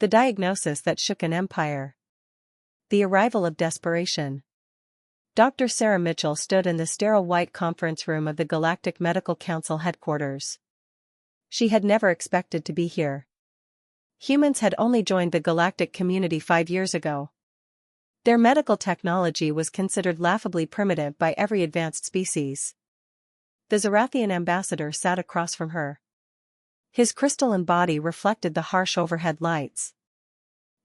The diagnosis that shook an empire. The arrival of desperation. Dr. Sarah Mitchell stood in the sterile white conference room of the Galactic Medical Council headquarters. She had never expected to be here. Humans had only joined the galactic community 5 years ago. Their medical technology was considered laughably primitive by every advanced species. The Zarathian ambassador sat across from her. His crystalline body reflected the harsh overhead lights.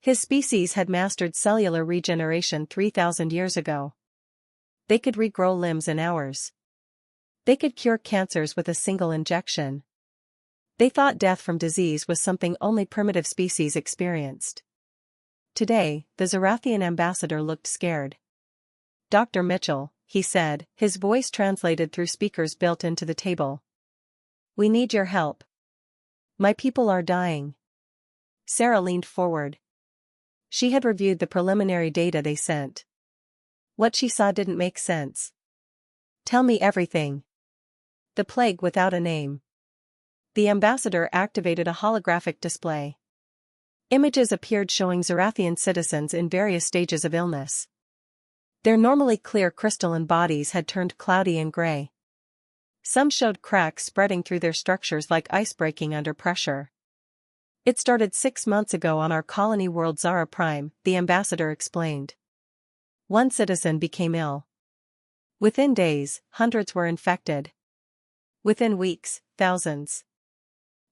His species had mastered cellular regeneration 3,000 years ago. They could regrow limbs in hours. They could cure cancers with a single injection. They thought death from disease was something only primitive species experienced. Today, the Zarathian ambassador looked scared. "Dr. Mitchell," he said, his voice translated through speakers built into the table. "We need your help. My people are dying." Sarah leaned forward. She had reviewed the preliminary data they sent. What she saw didn't make sense. "Tell me everything." The plague without a name. The ambassador activated a holographic display. Images appeared showing Zarathian citizens in various stages of illness. Their normally clear crystalline bodies had turned cloudy and gray. Some showed cracks spreading through their structures like ice breaking under pressure. "It started 6 months ago on our colony world Zara Prime," the ambassador explained. One citizen became ill. Within days, hundreds were infected. Within weeks, thousands.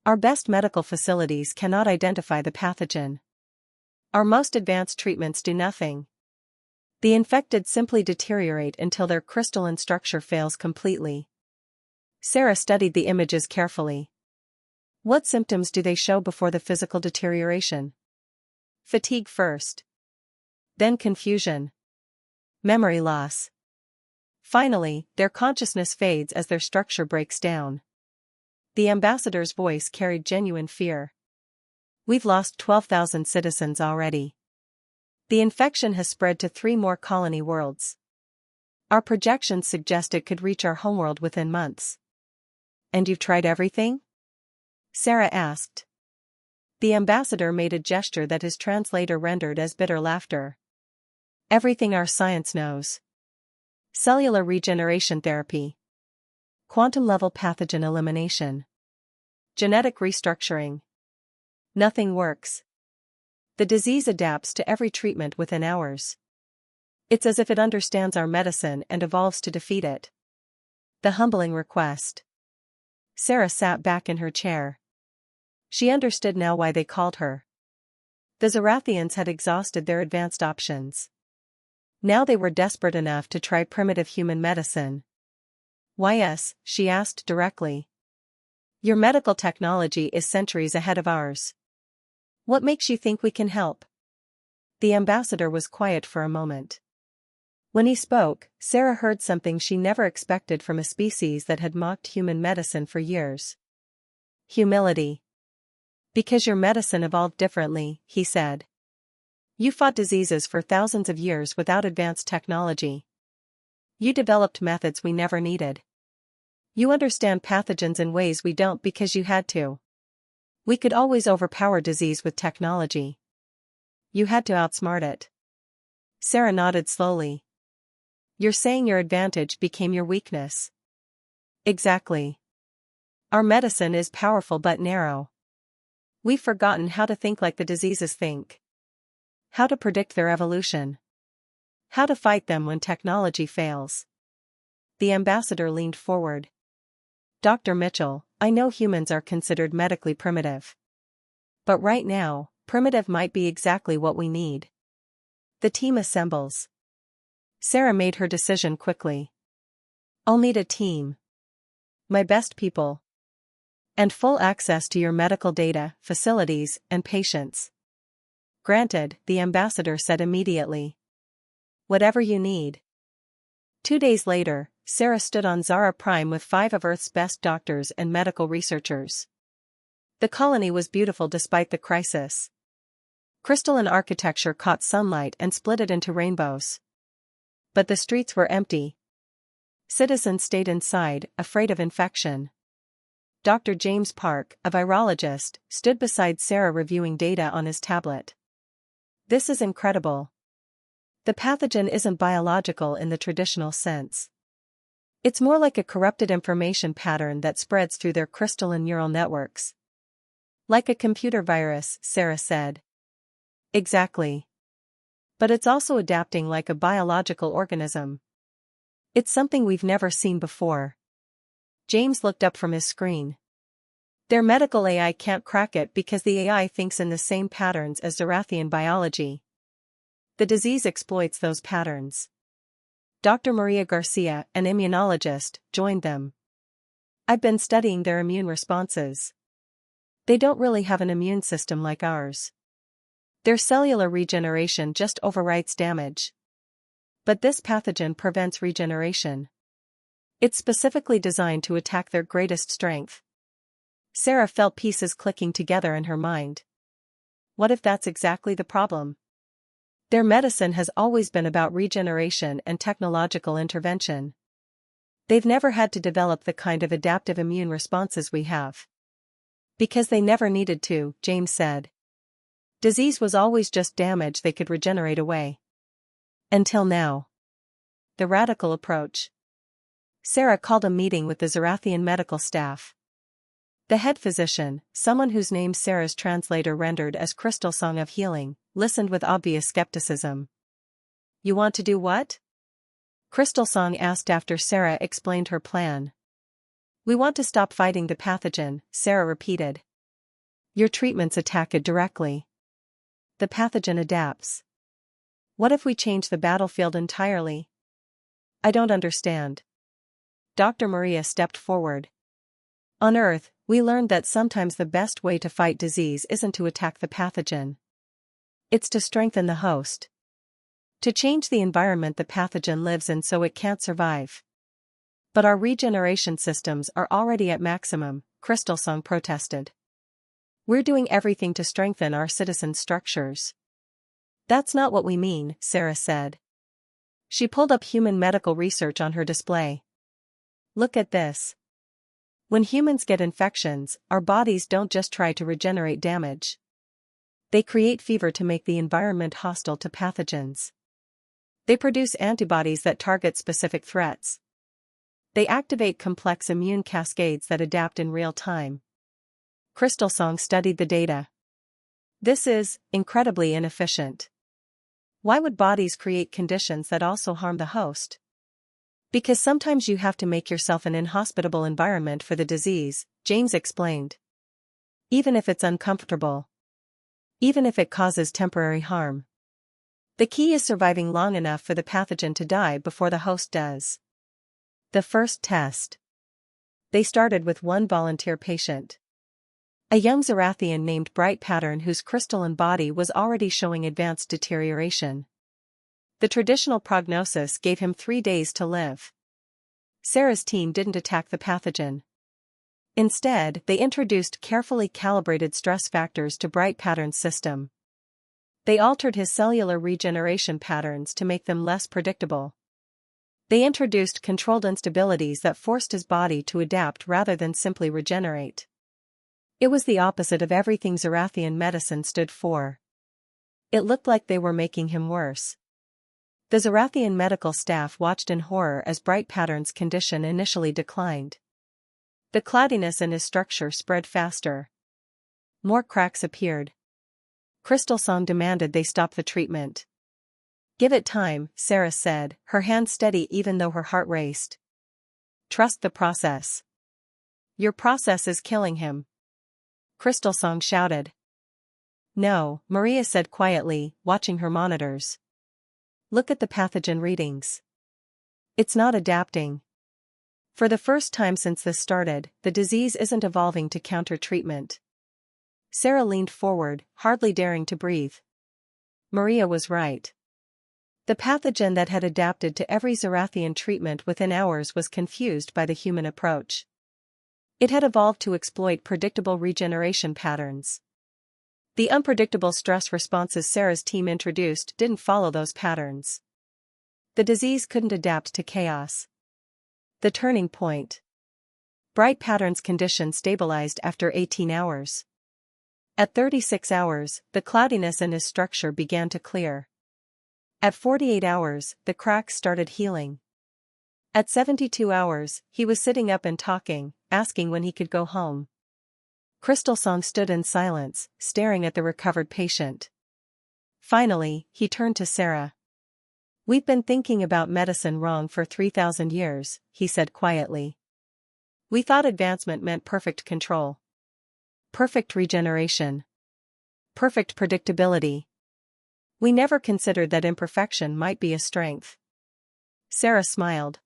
Our best medical facilities cannot identify the pathogen. Our most advanced treatments do nothing. The infected simply deteriorate until their crystalline structure fails completely. Sarah studied the images carefully. What symptoms do they show before the physical deterioration? Fatigue first. Then confusion. Memory loss. Finally, their consciousness fades as their structure breaks down. The ambassador's voice carried genuine fear. "We've lost 12,000 citizens already. The infection has spread to 3 more colony worlds. Our projections suggest it could reach our homeworld within months." "And you've tried everything?" Sarah asked. The ambassador made a gesture that his translator rendered as bitter laughter. "Everything our science knows. Cellular regeneration therapy. Quantum-level pathogen elimination. Genetic restructuring. Nothing works. The disease adapts to every treatment within hours. It's as if it understands our medicine and evolves to defeat it." The humbling request. Sarah sat back in her chair. She understood now why they called her. The Zarathians had exhausted their advanced options. Now they were desperate enough to try primitive human medicine. "Why us?" she asked directly. "Your medical technology is centuries ahead of ours. What makes you think we can help?" The ambassador was quiet for a moment. When he spoke, Sarah heard something she never expected from a species that had mocked human medicine for years. Humility. "Because your medicine evolved differently," he said. "You fought diseases for thousands of years without advanced technology. You developed methods we never needed. You understand pathogens in ways we don't because you had to. We could always overpower disease with technology. You had to outsmart it." Sarah nodded slowly. "You're saying your advantage became your weakness?" "Exactly. Our medicine is powerful but narrow. We've forgotten how to think like the diseases think. How to predict their evolution. How to fight them when technology fails." The ambassador leaned forward. "Dr. Mitchell, I know humans are considered medically primitive. But right now, primitive might be exactly what we need." The team assembles. Sarah made her decision quickly. "I'll need a team. My best people. And full access to your medical data, facilities, and patients." "Granted," the ambassador said immediately. "Whatever you need." 2 days later, Sarah stood on Zara Prime with 5 of Earth's best doctors and medical researchers. The colony was beautiful despite the crisis. Crystalline architecture caught sunlight and split it into rainbows. But the streets were empty. Citizens stayed inside, afraid of infection. Dr. James Park, a virologist, stood beside Sarah reviewing data on his tablet. This is incredible. The pathogen isn't biological in the traditional sense. It's more like a corrupted information pattern that spreads through their crystalline neural networks. Like a computer virus, Sarah said. Exactly. But it's also adapting like a biological organism. It's something we've never seen before. James looked up from his screen. Their medical AI can't crack it because the AI thinks in the same patterns as Zorathian biology. The disease exploits those patterns. Dr. Maria Garcia, an immunologist, joined them. I've been studying their immune responses. They don't really have an immune system like ours. Their cellular regeneration just overwrites damage. But this pathogen prevents regeneration. It's specifically designed to attack their greatest strength. Sarah felt pieces clicking together in her mind. What if that's exactly the problem? Their medicine has always been about regeneration and technological intervention. They've never had to develop the kind of adaptive immune responses we have. Because they never needed to, James said. Disease was always just damage they could regenerate away. Until now. The radical approach. Sarah called a meeting with the Zorathian medical staff. The head physician, someone whose name Sarah's translator rendered as Crystal Song of Healing, listened with obvious skepticism. You want to do what? Crystal Song asked after Sarah explained her plan. We want to stop fighting the pathogen, Sarah repeated. Your treatments attack it directly. The pathogen adapts. What if we change the battlefield entirely? I don't understand. Dr. Maria stepped forward. On Earth, we learned that sometimes the best way to fight disease isn't to attack the pathogen. It's to strengthen the host. To change the environment the pathogen lives in so it can't survive. But our regeneration systems are already at maximum, Crystal Song protested. We're doing everything to strengthen our citizen structures. That's not what we mean, Sarah said. She pulled up human medical research on her display. Look at this. When humans get infections, our bodies don't just try to regenerate damage. They create fever to make the environment hostile to pathogens. They produce antibodies that target specific threats. They activate complex immune cascades that adapt in real time. Crystal Song studied the data. This is incredibly inefficient. Why would bodies create conditions that also harm the host? Because sometimes you have to make yourself an inhospitable environment for the disease, James explained. Even if it's uncomfortable. Even if it causes temporary harm. The key is surviving long enough for the pathogen to die before the host does. The first test. They started with one volunteer patient. A young Zorathian named Bright Pattern whose crystalline body was already showing advanced deterioration. The traditional prognosis gave him 3 days to live. Sarah's team didn't attack the pathogen. Instead, they introduced carefully calibrated stress factors to Bright Pattern's system. They altered his cellular regeneration patterns to make them less predictable. They introduced controlled instabilities that forced his body to adapt rather than simply regenerate. It was the opposite of everything Zorathian medicine stood for. It looked like they were making him worse. The Zorathian medical staff watched in horror as Bright Pattern's condition initially declined. The cloudiness in his structure spread faster. More cracks appeared. Crystal Song demanded they stop the treatment. Give it time, Sarah said, her hand steady even though her heart raced. Trust the process. Your process is killing him. Crystal Song shouted. No, Maria said quietly, watching her monitors. Look at the pathogen readings. It's not adapting. For the first time since this started, the disease isn't evolving to counter treatment. Sarah leaned forward, hardly daring to breathe. Maria was right. The pathogen that had adapted to every Zorathian treatment within hours was confused by the human approach. It had evolved to exploit predictable regeneration patterns. The unpredictable stress responses Sarah's team introduced didn't follow those patterns. The disease couldn't adapt to chaos. The turning point. Bright patterns condition stabilized after 18 hours. At 36 hours, the cloudiness in his structure began to clear. At 48 hours, the cracks started healing. At 72 hours, he was sitting up and talking, asking when he could go home. Crystal Song stood in silence, staring at the recovered patient. Finally, he turned to Sarah. "We've been thinking about medicine wrong for 3,000 years, he said quietly. We thought advancement meant perfect control. Perfect regeneration. Perfect predictability. We never considered that imperfection might be a strength." Sarah smiled.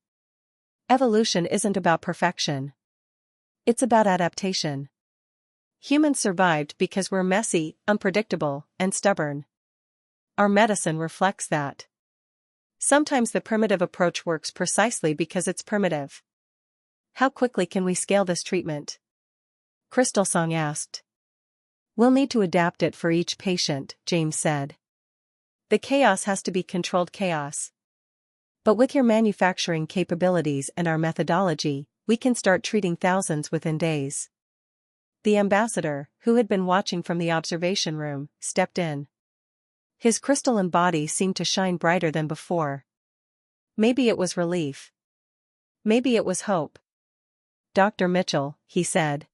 "Evolution isn't about perfection. It's about adaptation. Humans survived because we're messy, unpredictable, and stubborn. Our medicine reflects that. Sometimes the primitive approach works precisely because it's primitive." "How quickly can we scale this treatment?" Crystal Song asked. "We'll need to adapt it for each patient," James said. "The chaos has to be controlled chaos. But with your manufacturing capabilities and our methodology, we can start treating thousands within days." The ambassador, who had been watching from the observation room, stepped in. His crystalline body seemed to shine brighter than before. Maybe it was relief. Maybe it was hope. "Dr. Mitchell," he said.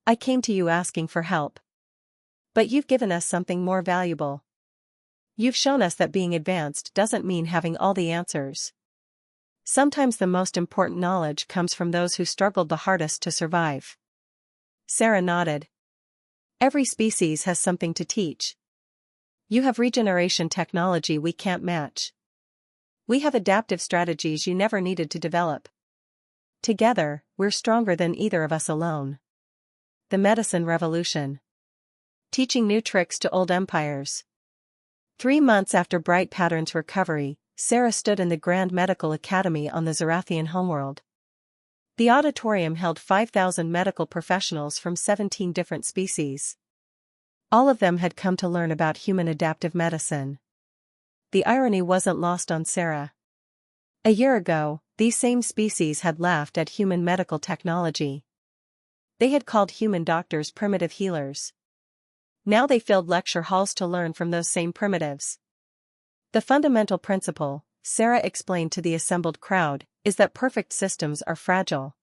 "I came to you asking for help. But you've given us something more valuable. You've shown us that being advanced doesn't mean having all the answers. Sometimes the most important knowledge comes from those who struggled the hardest to survive." Sarah nodded. "Every species has something to teach. You have regeneration technology we can't match. We have adaptive strategies you never needed to develop. Together, we're stronger than either of us alone." The medicine revolution. Teaching new tricks to old empires. 3 months after Bright Pattern's recovery, Sarah stood in the Grand Medical Academy on the Zarathian homeworld. The auditorium held 5,000 medical professionals from 17 different species. All of them had come to learn about human adaptive medicine. The irony wasn't lost on Sarah. A year ago, these same species had laughed at human medical technology. They had called human doctors primitive healers. Now they filled lecture halls to learn from those same primitives. "The fundamental principle," Sarah explained to the assembled crowd, "is that perfect systems are fragile.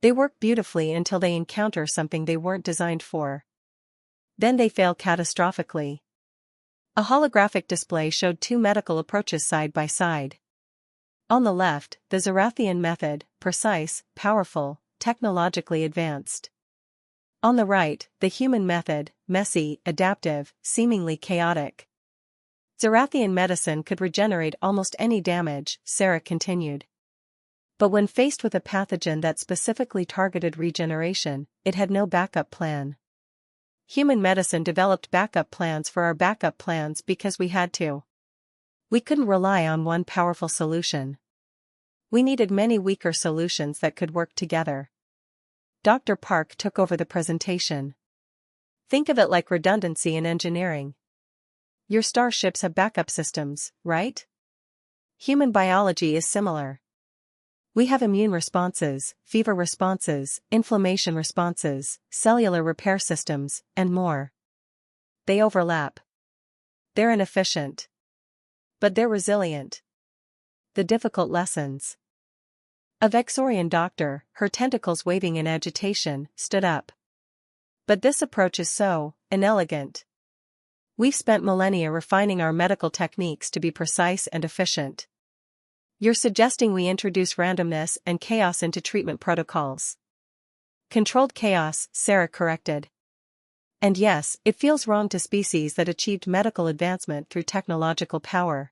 They work beautifully until they encounter something they weren't designed for. Then they fail catastrophically." A holographic display showed 2 medical approaches side by side. On the left, the Zarathian method, precise, powerful, technologically advanced. On the right, the human method, messy, adaptive, seemingly chaotic. Zarathian medicine could regenerate almost any damage, Sarah continued. But when faced with a pathogen that specifically targeted regeneration, it had no backup plan. Human medicine developed backup plans for our backup plans because we had to. We couldn't rely on one powerful solution. We needed many weaker solutions that could work together. Dr. Park took over the presentation. "Think of it like redundancy in engineering. Your starships have backup systems, right? Human biology is similar. We have immune responses, fever responses, inflammation responses, cellular repair systems, and more. They overlap. They're inefficient. But they're resilient." The difficult lessons. A Vexorian doctor, her tentacles waving in agitation, stood up. "But this approach is so inelegant. We've spent millennia refining our medical techniques to be precise and efficient. You're suggesting we introduce randomness and chaos into treatment protocols." "Controlled chaos," Sarah corrected. "And yes, it feels wrong to species that achieved medical advancement through technological power.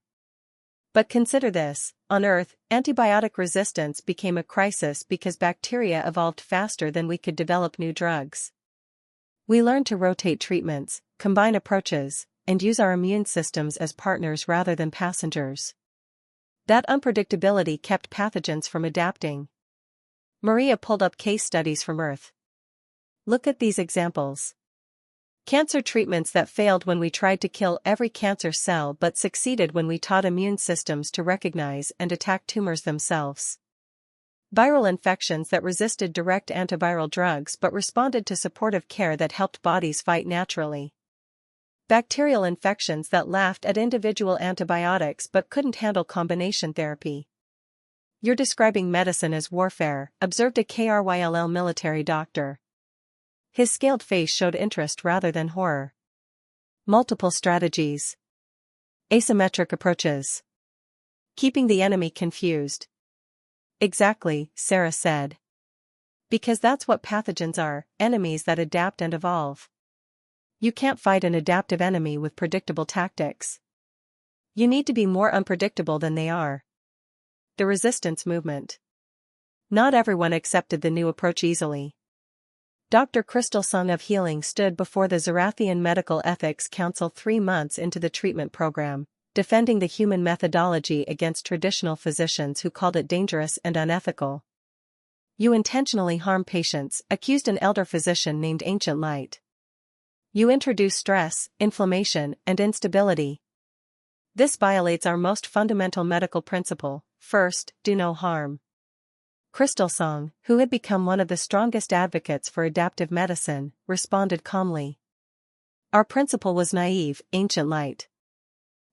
But consider this, on Earth, antibiotic resistance became a crisis because bacteria evolved faster than we could develop new drugs. We learned to rotate treatments, combine approaches, and use our immune systems as partners rather than passengers. That unpredictability kept pathogens from adapting." Maria pulled up case studies from Earth. "Look at these examples. Cancer treatments that failed when we tried to kill every cancer cell but succeeded when we taught immune systems to recognize and attack tumors themselves. Viral infections that resisted direct antiviral drugs but responded to supportive care that helped bodies fight naturally. Bacterial infections that laughed at individual antibiotics but couldn't handle combination therapy. "You're describing medicine as warfare," observed a KRYLL military doctor. His scaled face showed interest rather than horror. "Multiple strategies. Asymmetric approaches. Keeping the enemy confused." "Exactly," Sarah said. "Because that's what pathogens are, enemies that adapt and evolve. You can't fight an adaptive enemy with predictable tactics. You need to be more unpredictable than they are." The resistance movement. Not everyone accepted the new approach easily. Dr. Crystal Sung of Healing stood before the Zarathian Medical Ethics Council 3 months into the treatment program, defending the human methodology against traditional physicians who called it dangerous and unethical. "You intentionally harm patients," accused an elder physician named Ancient Light. "You introduce stress, inflammation, and instability. This violates our most fundamental medical principle: first, do no harm." Crystal Song, who had become one of the strongest advocates for adaptive medicine, responded calmly. "Our principle was naive, Ancient Light.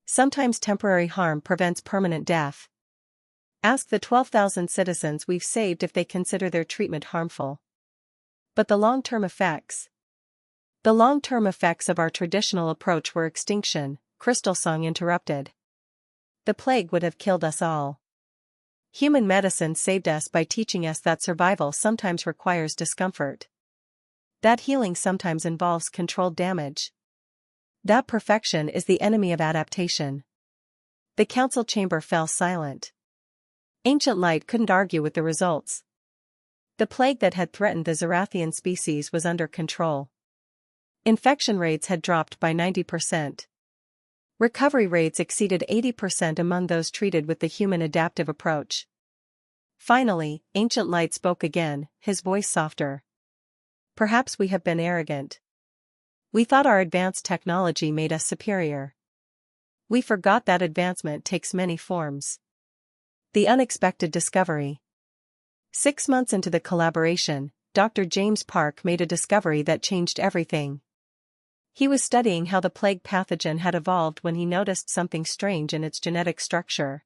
Sometimes temporary harm prevents permanent death. Ask the 12,000 citizens we've saved if they consider their treatment harmful." "But the long-term effects?" "The long-term effects of our traditional approach were extinction," Crystal Song interrupted. "The plague would have killed us all. Human medicine saved us by teaching us that survival sometimes requires discomfort. That healing sometimes involves controlled damage. That perfection is the enemy of adaptation." The council chamber fell silent. Ancient Light couldn't argue with the results. The plague that had threatened the Zarathian species was under control. Infection rates had dropped by 90%. Recovery rates exceeded 80% among those treated with the human adaptive approach. Finally, Ancient Light spoke again, his voice softer. "Perhaps we have been arrogant. We thought our advanced technology made us superior. We forgot that advancement takes many forms." The unexpected discovery. 6 months into the collaboration, Dr. James Park made a discovery that changed everything. He was studying how the plague pathogen had evolved when he noticed something strange in its genetic structure.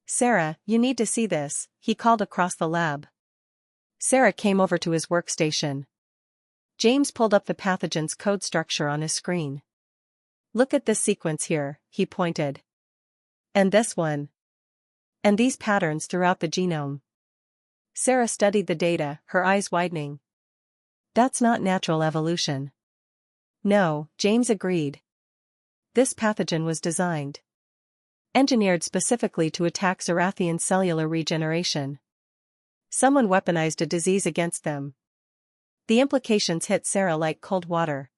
"Sarah, you need to see this," he called across the lab. Sarah came over to his workstation. James pulled up the pathogen's code structure on his screen. "Look at this sequence here," he pointed. "And this one. And these patterns throughout the genome." Sarah studied the data, her eyes widening. "That's not natural evolution." "No," James agreed. "This pathogen was designed. Engineered specifically to attack Zarathian cellular regeneration. Someone weaponized a disease against them." The implications hit Sarah like cold water.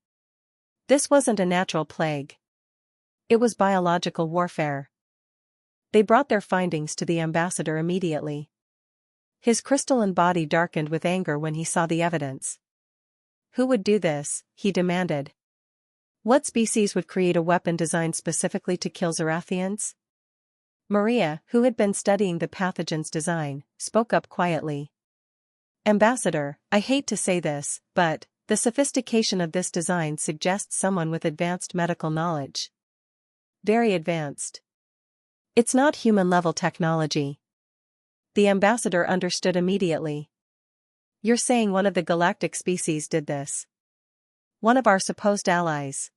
This wasn't a natural plague. It was biological warfare. They brought their findings to the ambassador immediately. His crystalline body darkened with anger when he saw the evidence. "Who would do this?" he demanded. "What species would create a weapon designed specifically to kill Zarathians?" Maria, who had been studying the pathogen's design, spoke up quietly. "Ambassador, I hate to say this, but the sophistication of this design suggests someone with advanced medical knowledge. Very advanced. It's not human-level technology." The ambassador understood immediately. "You're saying one of the galactic species did this? One of our supposed allies?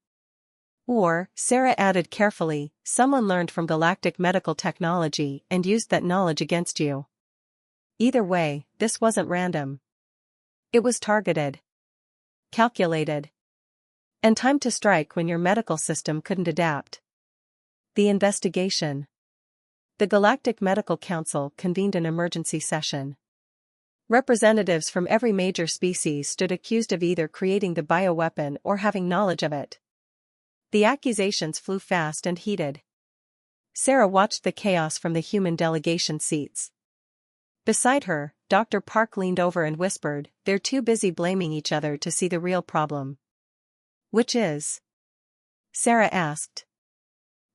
Or," Sarah added carefully, "someone learned from galactic medical technology and used that knowledge against you. Either way, this wasn't random. It was targeted. Calculated. And timed to strike when your medical system couldn't adapt." The investigation. The Galactic Medical Council convened an emergency session. Representatives from every major species stood accused of either creating the bioweapon or having knowledge of it. The accusations flew fast and heated. Sarah watched the chaos from the human delegation seats. Beside her, Dr. Park leaned over and whispered, "They're too busy blaming each other to see the real problem." "Which is?" Sarah asked.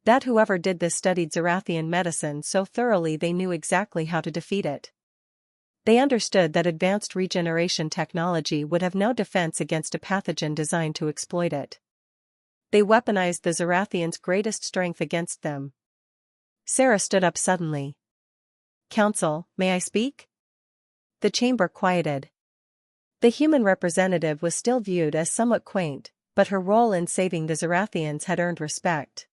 "That whoever did this studied Zarathian medicine so thoroughly they knew exactly how to defeat it. They understood that advanced regeneration technology would have no defense against a pathogen designed to exploit it. They weaponized the Zorathians' greatest strength against them. Sarah stood up suddenly. "Council, may I speak?" The chamber quieted. The human representative was still viewed as somewhat quaint, but her role in saving the Zorathians had earned respect.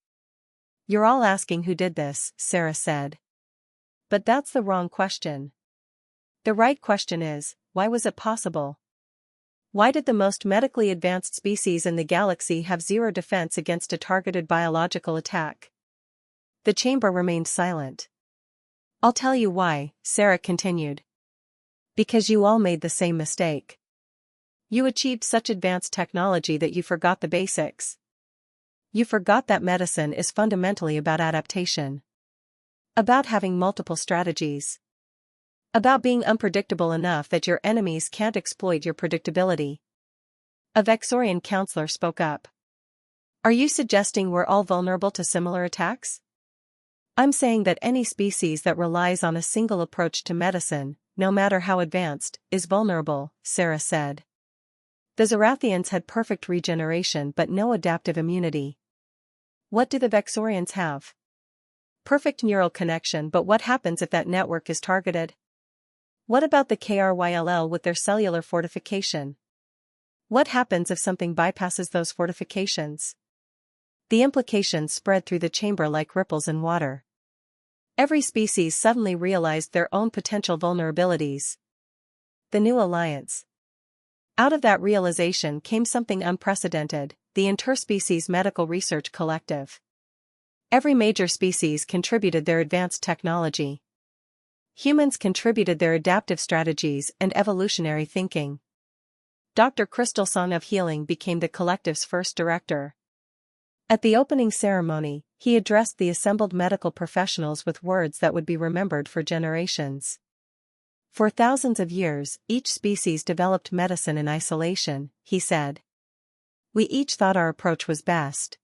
"You're all asking who did this," Sarah said. "But that's the wrong question. The right question is, why was it possible? Why did the most medically advanced species in the galaxy have zero defense against a targeted biological attack?" The chamber remained silent. "I'll tell you why," Sarah continued. "Because you all made the same mistake. You achieved such advanced technology that you forgot the basics. You forgot that medicine is fundamentally about adaptation. About having multiple strategies. About being unpredictable enough that your enemies can't exploit your predictability." A Vexorian counselor spoke up. "Are you suggesting we're all vulnerable to similar attacks?" "I'm saying that any species that relies on a single approach to medicine, no matter how advanced, is vulnerable," Sarah said. The Zorathians had perfect regeneration but no adaptive immunity. What do the Vexorians have? Perfect neural connection, but what happens if that network is targeted? What about the KRYLL with their cellular fortification? What happens if something bypasses those fortifications? The implications spread through the chamber like ripples in water. Every species suddenly realized their own potential vulnerabilities. The new alliance. Out of that realization came something unprecedented, the Interspecies Medical Research Collective. Every major species contributed their advanced technology. Humans contributed their adaptive strategies and evolutionary thinking. Dr. Crystal Song of Healing became the collective's first director. At the opening ceremony, he addressed the assembled medical professionals with words that would be remembered for generations. "For thousands of years, each species developed medicine in isolation," he said. "We each thought our approach was best.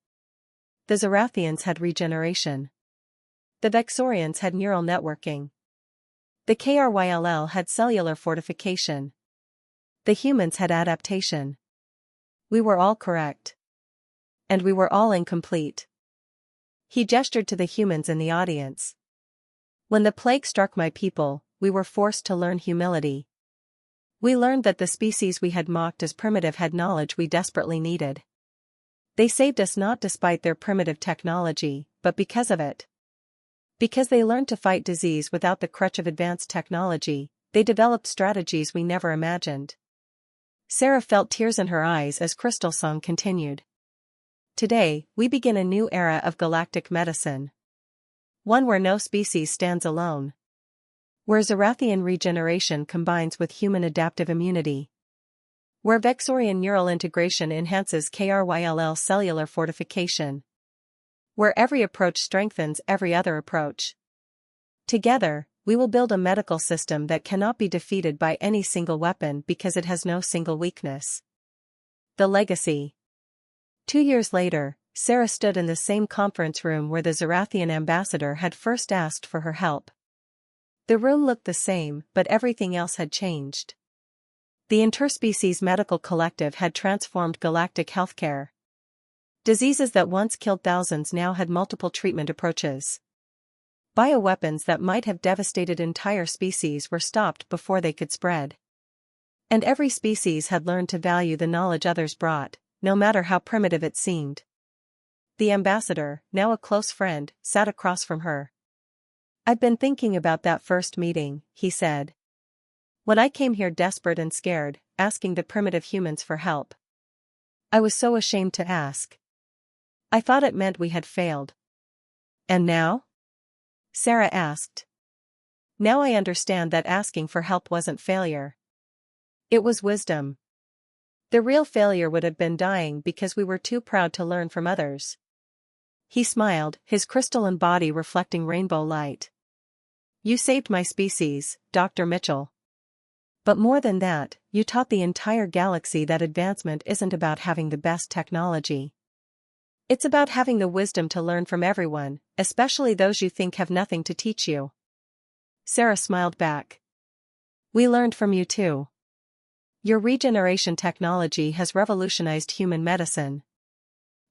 The Zorathians had regeneration. The Vexorians had neural networking. The KRYLL had cellular fortification. The humans had adaptation. We were all correct. And we were all incomplete." He gestured to the humans in the audience. "When the plague struck my people, we were forced to learn humility. We learned that the species we had mocked as primitive had knowledge we desperately needed. They saved us not despite their primitive technology, but because of it. Because they learned to fight disease without the crutch of advanced technology, they developed strategies we never imagined." Sarah felt tears in her eyes as Crystal Song continued. "Today, we begin a new era of galactic medicine. One where no species stands alone. Where Zorathian regeneration combines with human adaptive immunity. Where Vexorian neural integration enhances KRYLL cellular fortification. Where every approach strengthens every other approach. Together, we will build a medical system that cannot be defeated by any single weapon because it has no single weakness." The legacy. 2 years later, Sarah stood in the same conference room where the Zorathian ambassador had first asked for her help. The room looked the same, but everything else had changed. The Interspecies Medical Collective had transformed galactic healthcare. Diseases that once killed thousands now had multiple treatment approaches. Bioweapons that might have devastated entire species were stopped before they could spread. And every species had learned to value the knowledge others brought, no matter how primitive it seemed. The ambassador, now a close friend, sat across from her. "I've been thinking about that first meeting," he said. "When I came here desperate and scared, asking the primitive humans for help. I was so ashamed to ask. I thought it meant we had failed." "And now?" Sarah asked. "Now I understand that asking for help wasn't failure. It was wisdom. The real failure would have been dying because we were too proud to learn from others." He smiled, his crystalline body reflecting rainbow light. "You saved my species, Dr. Mitchell. But more than that, you taught the entire galaxy that advancement isn't about having the best technology. It's about having the wisdom to learn from everyone, especially those you think have nothing to teach you." Sarah smiled back. We learned from you too. Your regeneration technology has revolutionized human medicine.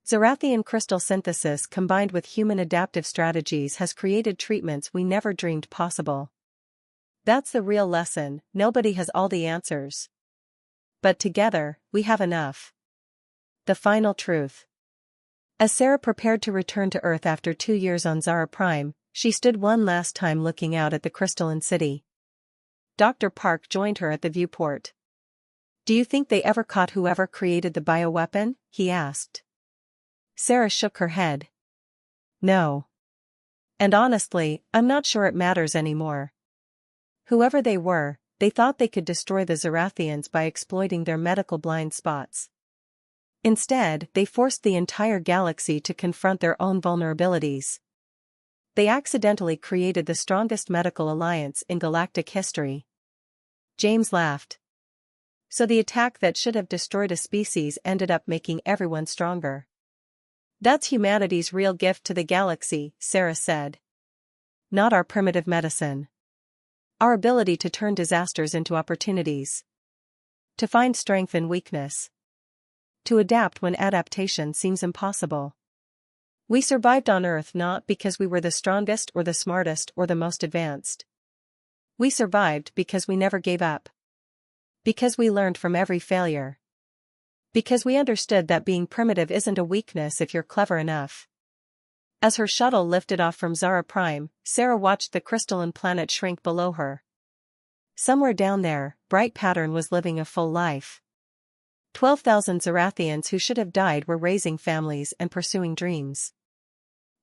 Zarathian crystal synthesis combined with human adaptive strategies has created treatments we never dreamed possible. That's the real lesson, nobody has all the answers. But together, we have enough. The final truth. As Sarah prepared to return to Earth after 2 years on Zara Prime, she stood one last time looking out at the crystalline city. Dr. Park joined her at the viewport. Do you think they ever caught whoever created the bioweapon? He asked. Sarah shook her head. No. And honestly, I'm not sure it matters anymore. Whoever they were, they thought they could destroy the Zarathians by exploiting their medical blind spots. Instead, they forced the entire galaxy to confront their own vulnerabilities. They accidentally created the strongest medical alliance in galactic history. James laughed. So the attack that should have destroyed a species ended up making everyone stronger. That's humanity's real gift to the galaxy, Sarah said. Not our primitive medicine. Our ability to turn disasters into opportunities. To find strength in weakness. To adapt when adaptation seems impossible. We survived on Earth not because we were the strongest or the smartest or the most advanced. We survived because we never gave up. Because we learned from every failure. Because we understood that being primitive isn't a weakness if you're clever enough. As her shuttle lifted off from Zara Prime, Sarah watched the crystalline planet shrink below her. Somewhere down there, Bright Pattern was living a full life. 12,000 Zarathians who should have died were raising families and pursuing dreams.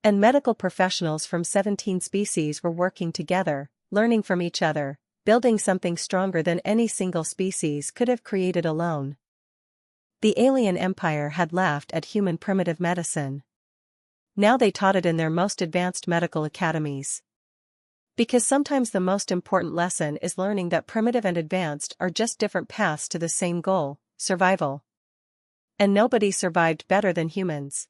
And medical professionals from 17 species were working together, learning from each other, building something stronger than any single species could have created alone. The alien empire had laughed at human primitive medicine. Now they taught it in their most advanced medical academies. Because sometimes the most important lesson is learning that primitive and advanced are just different paths to the same goal, survival. And nobody survived better than humans.